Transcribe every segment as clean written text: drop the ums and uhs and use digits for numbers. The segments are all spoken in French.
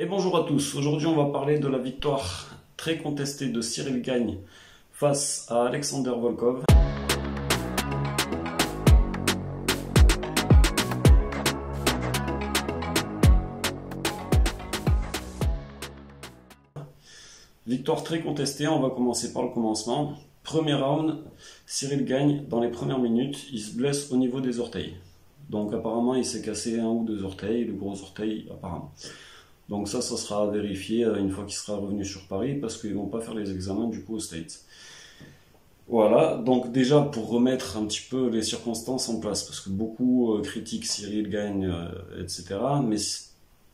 Et bonjour à tous, aujourd'hui on va parler de la victoire très contestée de Cyril Gane face à Alexander Volkov. Victoire très contestée, on va commencer par le commencement. Premier round, Cyril Gane, dans les premières minutes, il se blesse au niveau des orteils. Donc apparemment il s'est cassé un ou deux orteils, le gros orteil apparemment. Donc ça sera à vérifier une fois qu'il sera revenu sur Paris parce qu'ils vont pas faire les examens du coup aux States. Voilà, donc déjà pour remettre un petit peu les circonstances en place, parce que beaucoup critiquent Cyril Gane, etc. Mais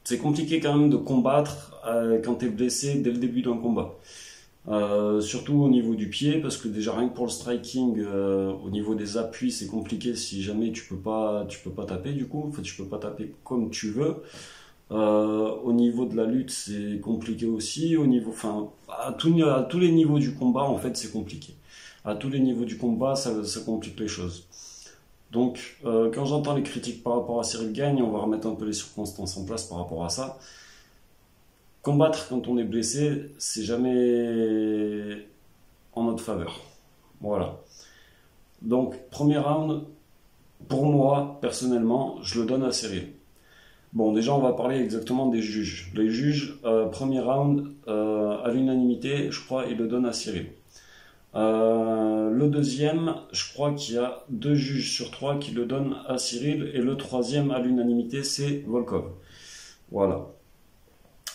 c'est compliqué quand même de combattre quand tu es blessé dès le début d'un combat. Surtout au niveau du pied, parce que déjà rien que pour le striking, au niveau des appuis, c'est compliqué si jamais tu peux pas taper du coup, en fait, tu peux pas taper comme tu veux. Au niveau de la lutte, c'est compliqué aussi. Au niveau, enfin, à tous les niveaux du combat, en fait, c'est compliqué. À tous les niveaux du combat, ça complique les choses. Donc, quand j'entends les critiques par rapport à Cyril Gane, on va remettre un peu les circonstances en place par rapport à ça. Combattre quand on est blessé, c'est jamais en notre faveur. Voilà. Donc, premier round, pour moi, personnellement, je le donne à Cyril. Bon, déjà, on va parler exactement des juges. Les juges, premier round, à l'unanimité, je crois, ils le donnent à Cyril. Le deuxième, je crois qu'il y a 2 juges sur 3 qui le donnent à Cyril. Et le troisième, à l'unanimité, c'est Volkov. Voilà.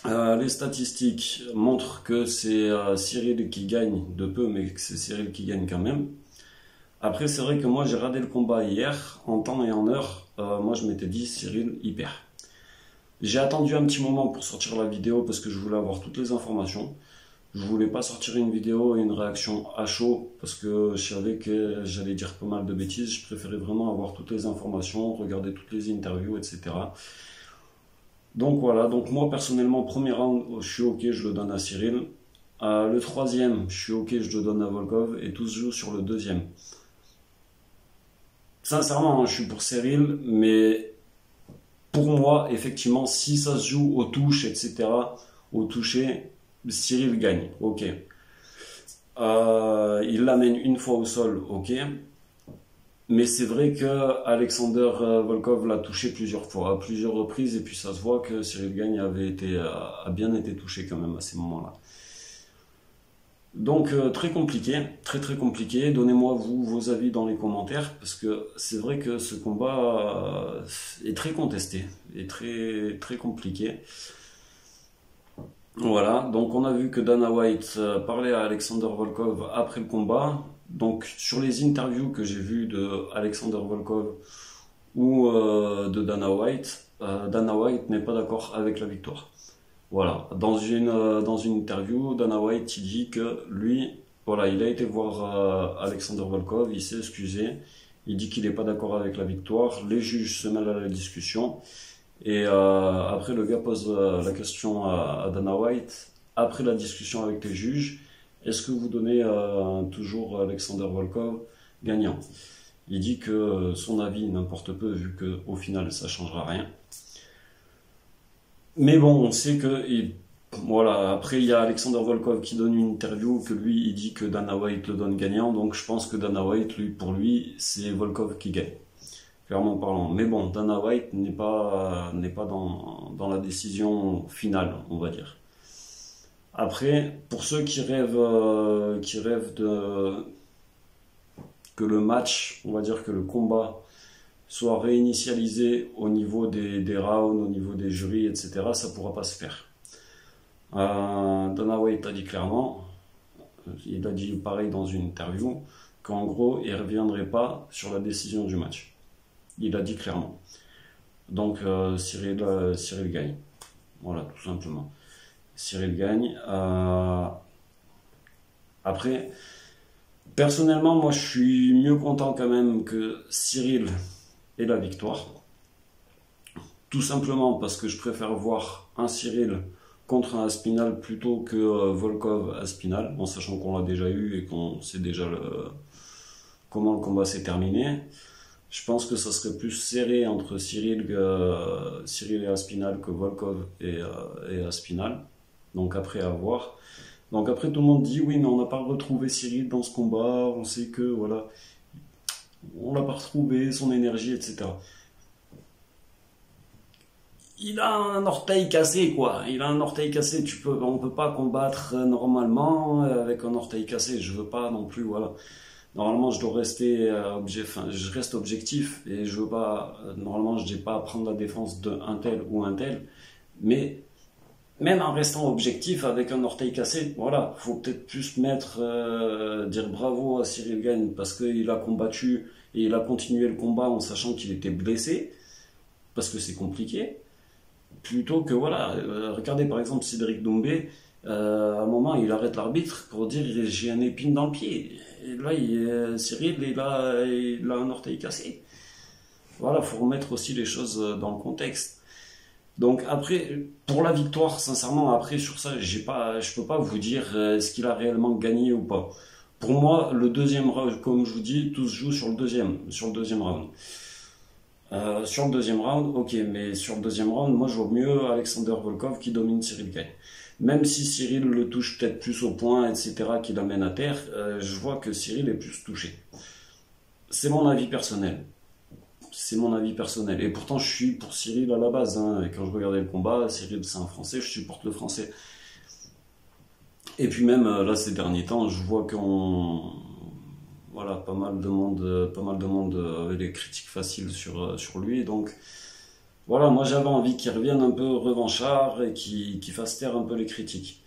Les statistiques montrent que c'est Cyril qui gagne de peu, mais que c'est Cyril qui gagne quand même. Après, c'est vrai que moi, j'ai regardé le combat hier, en temps et en heure. Moi, je m'étais dit, Cyril, il perd. J'ai attendu un petit moment pour sortir la vidéo parce que je voulais avoir toutes les informations. Je voulais pas sortir une vidéo et une réaction à chaud parce que je savais que j'allais dire pas mal de bêtises. Je préférais vraiment avoir toutes les informations, regarder toutes les interviews, etc. Donc voilà, donc moi personnellement, premier round, je suis ok, je le donne à Cyril. Le troisième, je suis ok, je le donne à Volkov et tout se joue sur le deuxième. Sincèrement, je suis pour Cyril, mais pour moi, effectivement, si ça se joue aux touches, etc., au toucher, Cyril gagne, ok. Il l'amène une fois au sol, ok. Mais c'est vrai que Alexander Volkov l'a touché plusieurs fois, à plusieurs reprises, et puis ça se voit que Cyril Gane a bien été touché quand même à ces moments-là. Donc très compliqué, très compliqué. Donnez-moi vos avis dans les commentaires parce que c'est vrai que ce combat est très contesté et très compliqué. Voilà, donc on a vu que Dana White parlait à Alexander Volkov après le combat. Donc sur les interviews que j'ai vues de Alexander Volkov ou de Dana White n'est pas d'accord avec la victoire. Voilà, dans une interview, Dana White il dit que lui, voilà, il a été voir Alexander Volkov, il s'est excusé, il dit qu'il n'est pas d'accord avec la victoire, les juges se mêlent à la discussion, et après le gars pose la question à Dana White, après la discussion avec les juges, est-ce que vous donnez toujours Alexander Volkov gagnant? Il dit que son avis n'importe peu vu qu'au final ça ne changera rien. Mais bon, on sait que, voilà, après il y a Alexander Volkov qui donne une interview, que lui il dit que Dana White le donne gagnant, donc je pense que Dana White, pour lui, c'est Volkov qui gagne, clairement parlant. Mais bon, Dana White n'est pas dans la décision finale, on va dire. Après, pour ceux qui rêvent que le match, on va dire que le combat soit réinitialisé au niveau des rounds, au niveau des jurys, etc., ça ne pourra pas se faire. Dana White a dit clairement, il a dit pareil dans une interview, qu'en gros, il ne reviendrait pas sur la décision du match. Il a dit clairement. Donc, Cyril gagne. Voilà, tout simplement. Cyril gagne. Après, personnellement, moi, je suis mieux content quand même que Cyril et la victoire. Tout simplement parce que je préfère voir un Cyril contre un Aspinall plutôt que Volkov Aspinall, en sachant qu'on l'a déjà eu et qu'on sait déjà comment le combat s'est terminé. Je pense que ça serait plus serré entre Cyril et Aspinall que Volkov et Aspinall. Donc après à voir. Donc après tout le monde dit oui mais on n'a pas retrouvé Cyril dans ce combat, on sait que voilà, on l'a pas retrouvé, son énergie, etc. Il a un orteil cassé quoi, il a un orteil cassé, on peut pas combattre normalement avec un orteil cassé, je veux pas non plus, voilà. Normalement, je dois rester enfin, je reste objectif et je veux pas. Normalement, je dis pas à prendre la défense d'un tel ou un tel, mais même en restant objectif avec un orteil cassé, voilà, faut peut-être plus dire bravo à Cyril Gane parce qu'il a combattu et il a continué le combat en sachant qu'il était blessé, parce que c'est compliqué, plutôt que voilà, regardez par exemple Cédric Doumbé, à un moment il arrête l'arbitre pour dire j'ai un épine dans le pied. Et là, Cyril, il a un orteil cassé. Voilà, faut remettre aussi les choses dans le contexte. Donc après, pour la victoire, sincèrement, après sur ça, je peux pas vous dire est-ce qu'il a réellement gagné ou pas. Pour moi, le deuxième round, comme je vous dis, tout se joue sur le deuxième round. Sur le deuxième round, ok, mais sur le deuxième round, moi je vois mieux Alexander Volkov qui domine Cyril Gane. Même si Cyril le touche peut-être plus au point, etc., qui l'amène à terre, je vois que Cyril est plus touché. C'est mon avis personnel. C'est mon avis personnel. Et pourtant, je suis pour Cyril à la base. Hein. Et quand je regardais le combat, Cyril, c'est un Français, je supporte le Français. Et puis même, là, ces derniers temps, je vois voilà, pas mal de monde avait des critiques faciles sur lui. Donc, voilà, moi j'avais envie qu'il revienne un peu revanchard et qu'il fasse taire un peu les critiques.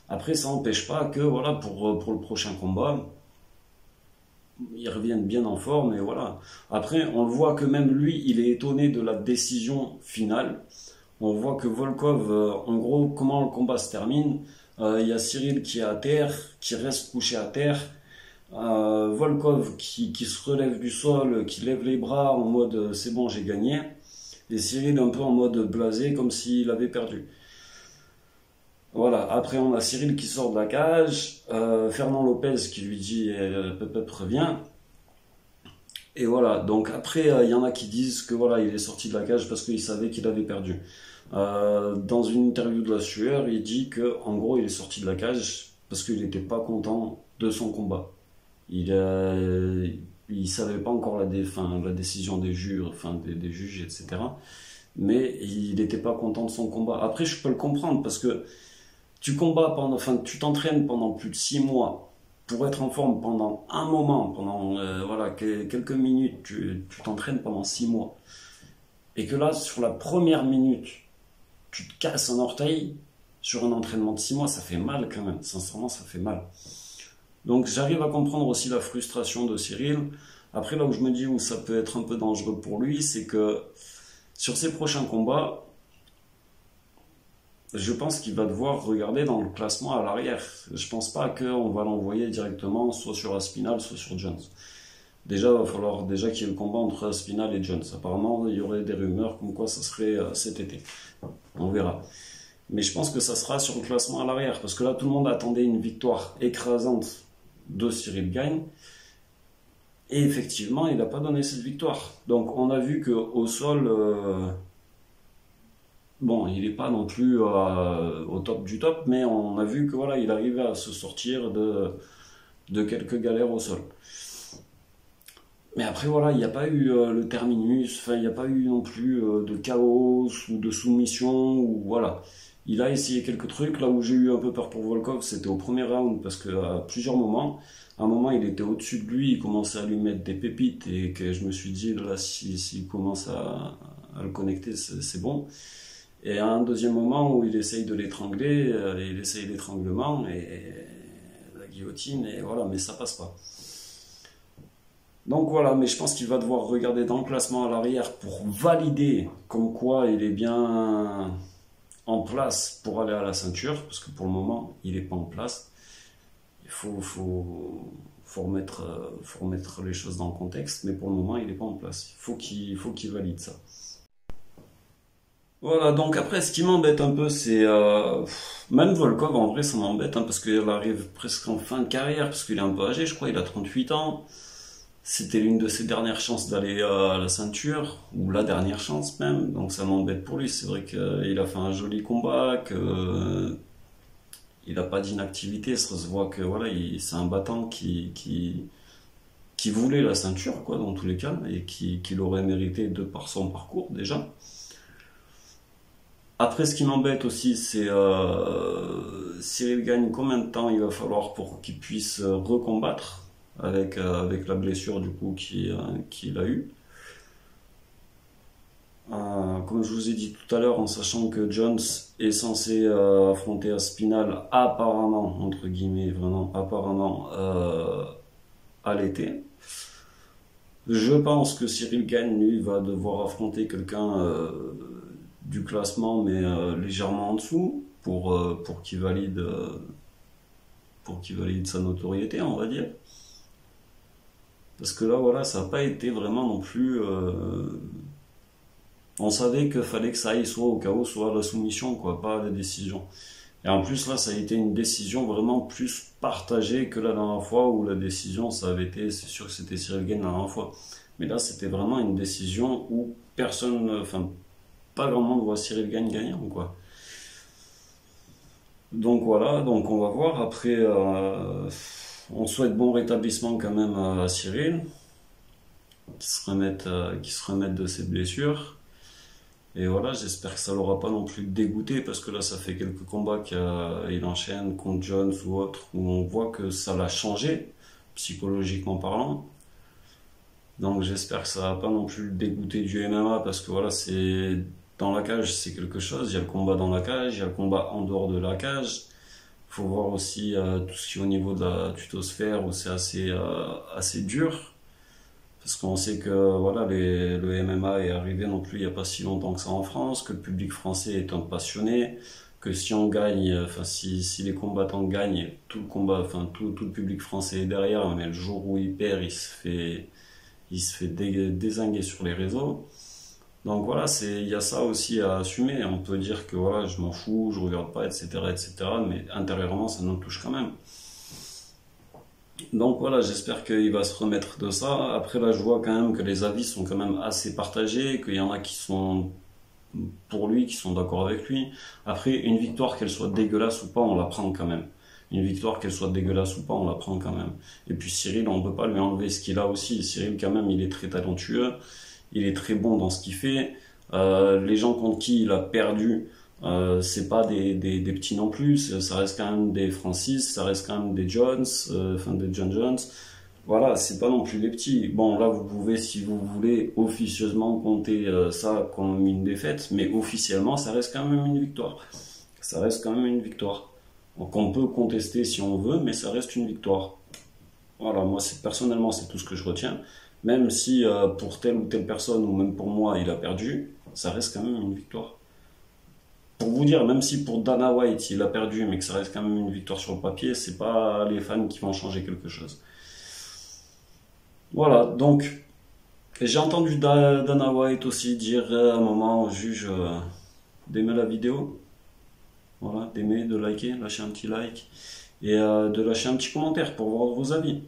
Après, ça n'empêche pas que, voilà, pour le prochain combat, ils reviennent bien en forme et voilà. Après, on le voit que même lui, il est étonné de la décision finale. On voit que Volkov, en gros, comment le combat se termine. Il y a Cyril qui est à terre, qui reste couché à terre. Volkov qui se relève du sol, qui lève les bras en mode c'est bon, j'ai gagné. Et Cyril un peu en mode blasé, comme s'il avait perdu. Voilà, après on a Cyril qui sort de la cage, Fernand Lopez qui lui dit Pep reviens. Et voilà, donc après il y en a qui disent que voilà, il est sorti de la cage parce qu'il savait qu'il avait perdu. Dans une interview de la Sueur, il dit que en gros il est sorti de la cage parce qu'il n'était pas content de son combat. Il savait pas encore la décision des juges, des juges, etc. Mais il n'était pas content de son combat. Après, je peux le comprendre parce que tu t'entraînes pendant plus de 6 mois pour être en forme pendant un moment, pendant voilà, quelques minutes, tu t'entraînes pendant 6 mois. Et que là, sur la première minute, tu te casses un orteil sur un entraînement de 6 mois, ça fait mal quand même. Sincèrement, ça fait mal. Donc j'arrive à comprendre aussi la frustration de Cyril. Après, là où je me dis où ça peut être un peu dangereux pour lui, c'est que sur ses prochains combats, je pense qu'il va devoir regarder dans le classement à l'arrière. Je pense pas qu'on va l'envoyer directement soit sur Aspinall, soit sur Jones. Déjà, il va falloir déjà qu'il y ait le combat entre Aspinall et Jones. Apparemment, il y aurait des rumeurs comme quoi ça serait cet été. On verra. Mais je pense que ça sera sur le classement à l'arrière. Parce que là, tout le monde attendait une victoire écrasante de Cyril Gane. Et effectivement, il n'a pas donné cette victoire. Donc on a vu qu'au sol, bon, il n'est pas non plus au top du top, mais on a vu que voilà, il arrivait à se sortir de quelques galères au sol. Mais après voilà, il n'y a pas eu le terminus, enfin il n'y a pas eu non plus de chaos ou de soumission, ou voilà. Il a essayé quelques trucs. Là où j'ai eu un peu peur pour Volkov, c'était au premier round, parce qu'à plusieurs moments, à un moment il était au-dessus de lui, il commençait à lui mettre des pépites, et que je me suis dit, là, s'il commence à le connecter, c'est bon. Et à un deuxième moment où il essaye de l'étrangler, il essaye l'étranglement, et la guillotine, et voilà, mais ça passe pas. Donc voilà, mais je pense qu'il va devoir regarder dans le classement à l'arrière pour valider comme quoi il est bien en place pour aller à la ceinture, parce que pour le moment, il n'est pas en place. Il faut remettre les choses dans le contexte, mais pour le moment, il n'est pas en place. Il faut qu'il valide ça. Voilà, donc après, ce qui m'embête un peu, c'est... même Volkov, en vrai, ça m'embête, hein, parce qu'il arrive presque en fin de carrière, parce qu'il est un peu âgé, je crois, il a 38 ans. c'était l'une de ses dernières chances d'aller à la ceinture, ou la dernière chance même, donc ça m'embête pour lui. C'est vrai qu'il a fait un joli combat, que il n'a pas d'inactivité, ça se voit que voilà, c'est un battant qui voulait la ceinture, quoi, dans tous les cas, et qui l'aurait mérité de par son parcours déjà. Après, ce qui m'embête aussi, c'est Cyril Gagne, combien de temps il va falloir pour qu'il puisse recombattre avec la blessure du coup qu'il a eue. Comme je vous ai dit tout à l'heure, en sachant que Jones est censé affronter Aspinall apparemment, entre guillemets, vraiment apparemment, à l'été. Je pense que Cyril Gagne, lui, va devoir affronter quelqu'un du classement, mais légèrement en dessous, pour qu'il valide sa notoriété, on va dire. Parce que là, voilà, ça n'a pas été vraiment non plus. On savait qu'il fallait que ça aille soit au chaos, soit à la soumission, quoi, pas à la décision. Et en plus, là, ça a été une décision vraiment plus partagée que la dernière fois où la décision, ça avait été, c'est sûr que c'était Cyril Gagne la dernière fois. Mais là, c'était vraiment une décision où personne, enfin, pas grand monde voit Cyril Gagne gagnant, quoi. Donc voilà, donc on va voir. Après, on souhaite bon rétablissement quand même à Cyril, qu'il se remette de ses blessures. Et voilà, j'espère que ça l'aura pas non plus dégoûté, parce que là, ça fait quelques combats qu'il enchaîne contre Jones ou autre, où on voit que ça l'a changé, psychologiquement parlant. Donc j'espère que ça va pas non plus le dégoûter du MMA, parce que voilà, c'est dans la cage, c'est quelque chose. Il y a le combat dans la cage, il y a le combat en dehors de la cage. Il faut voir aussi tout ce qui est au niveau de la tutosphère, où c'est assez dur. Parce qu'on sait que voilà, le MMA est arrivé non plus il n'y a pas si longtemps que ça en France, que le public français est un passionné, que si on gagne, enfin si les combattants gagnent, tout le combat, enfin tout le public français est derrière, mais le jour où il perd, il se fait dézinguer sur les réseaux. Donc voilà, il y a ça aussi à assumer. On peut dire que voilà, je m'en fous, je regarde pas, etc., etc., mais intérieurement, ça nous touche quand même. Donc voilà, j'espère qu'il va se remettre de ça. Après là, je vois quand même que les avis sont quand même assez partagés, qu'il y en a qui sont pour lui, qui sont d'accord avec lui. Après, une victoire, qu'elle soit dégueulasse ou pas, on la prend quand même. Une victoire, qu'elle soit dégueulasse ou pas, on la prend quand même. Et puis Cyril, on ne peut pas lui enlever ce qu'il a aussi. Cyril, quand même, il est très talentueux, il est très bon dans ce qu'il fait. Les gens contre qui il a perdu, c'est pas des petits non plus, ça reste quand même des Francis, ça reste quand même des Jones, enfin des John Jones. Voilà, c'est pas non plus des petits. Bon, là, vous pouvez, si vous voulez, officieusement compter ça comme une défaite, mais officiellement, ça reste quand même une victoire. Ça reste quand même une victoire. Donc, on peut contester si on veut, mais ça reste une victoire. Voilà, moi, personnellement, c'est tout ce que je retiens. Même si pour telle ou telle personne, ou même pour moi, il a perdu, ça reste quand même une victoire. Pour vous dire, même si pour Dana White, il a perdu, mais que ça reste quand même une victoire sur le papier, c'est pas les fans qui vont changer quelque chose. Voilà, donc, j'ai entendu Dana White aussi dire à un moment au juge d'aimer la vidéo. Voilà, d'aimer, de liker, lâcher un petit like. Et de lâcher un petit commentaire pour voir vos avis.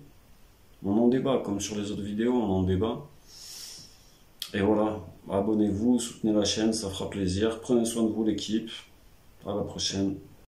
On en débat, comme sur les autres vidéos, on en débat. Et voilà, abonnez-vous, soutenez la chaîne, ça fera plaisir. Prenez soin de vous l'équipe. À la prochaine.